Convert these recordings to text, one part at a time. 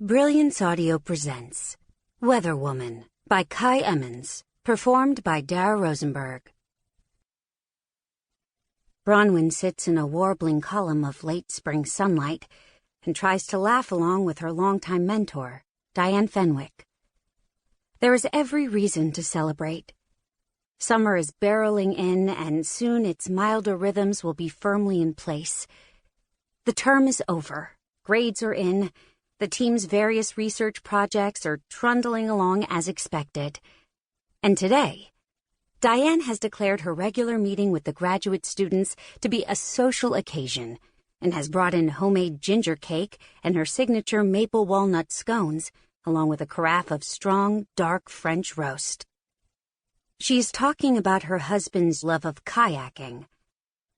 Brilliance Audio presents Weather Woman by Cai Emmons, performed by Dara Rosenberg. Bronwyn sits in a warbling column of late spring sunlight and tries to laugh along with her longtime mentor, Diane Fenwick. There is every reason to celebrate. Summer is barreling in, and soon its milder rhythms will be firmly in place. The term is over, grades are in, the team's various research projects are trundling along as expected. And today, Diane has declared her regular meeting with the graduate students to be a social occasion and has brought in homemade ginger cake and her signature maple walnut scones, along with a carafe of strong, dark French roast. She is talking about her husband's love of kayaking,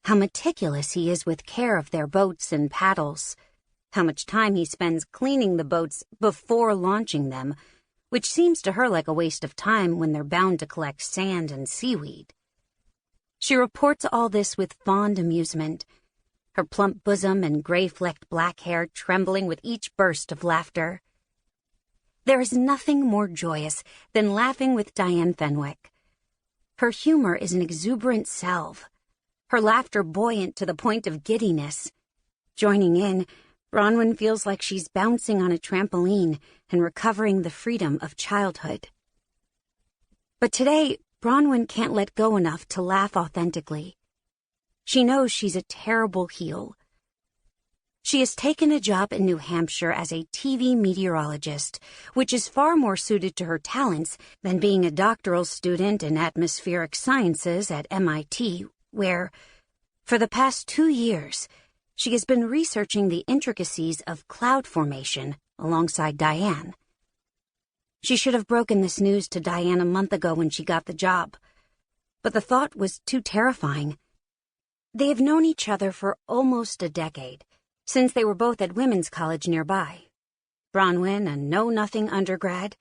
how meticulous he is with care of their boats and paddles, how much time he spends cleaning the boats before launching them, which seems to her like a waste of time when they're bound to collect sand and seaweed. She reports all this with fond amusement, her plump bosom and gray-flecked black hair trembling with each burst of laughter. There is nothing more joyous than laughing with Diane Fenwick. Her humor is an exuberant salve, her laughter buoyant to the point of giddiness. Joining in, Bronwyn feels like she's bouncing on a trampoline and recovering the freedom of childhood. But today, Bronwyn can't let go enough to laugh authentically. She knows she's a terrible heel. She has taken a job in New Hampshire as a TV meteorologist, which is far more suited to her talents than being a doctoral student in atmospheric sciences at MIT, where, for the past 2 years, she has been researching the intricacies of cloud formation alongside Diane. She should have broken this news to Diane a month ago when she got the job, but the thought was too terrifying. They have known each other for almost a decade, since they were both at women's college nearby. Bronwyn, a know-nothing undergrad,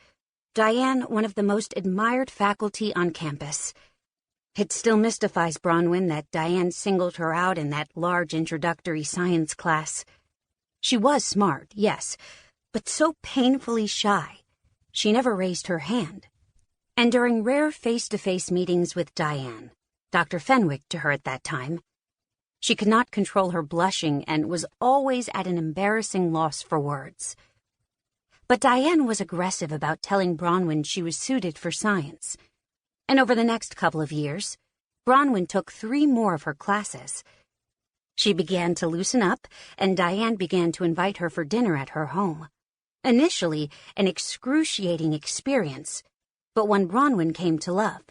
Diane, one of the most admired faculty on campus. It still mystifies Bronwyn that Diane singled her out in that large introductory science class. She was smart, yes, but so painfully shy. She never raised her hand. And during rare face-to-face meetings with Diane, Dr. Fenwick to her at that time, she could not control her blushing and was always at an embarrassing loss for words. But Diane was aggressive about telling Bronwyn she was suited for science. And over the next couple of years, Bronwyn took 3 more of her classes. She began to loosen up, and Diane began to invite her for dinner at her home. Initially, an excruciating experience, but one Bronwyn came to love.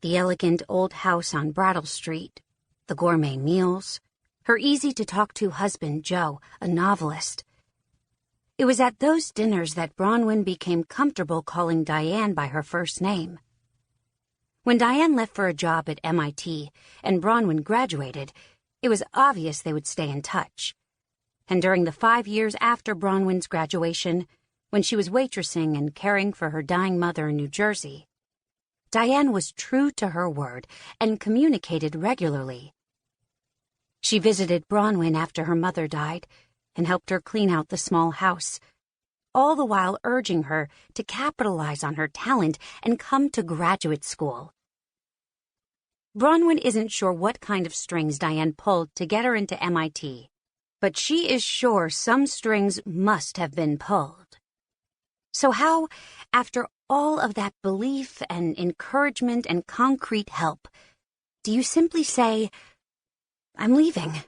The elegant old house on Brattle Street, the gourmet meals, her easy-to-talk-to husband, Joe, a novelist. It was at those dinners that Bronwyn became comfortable calling Diane by her first name. When Diane left for a job at MIT and Bronwyn graduated, it was obvious they would stay in touch. And during the 5 years after Bronwyn's graduation, when she was waitressing and caring for her dying mother in New Jersey, Diane was true to her word and communicated regularly. She visited Bronwyn after her mother died and helped her clean out the small house, all the while urging her to capitalize on her talent and come to graduate school. Bronwyn isn't sure what kind of strings Diane pulled to get her into MIT, but she is sure some strings must have been pulled. So how, after all of that belief and encouragement and concrete help, do you simply say, "I'm leaving"?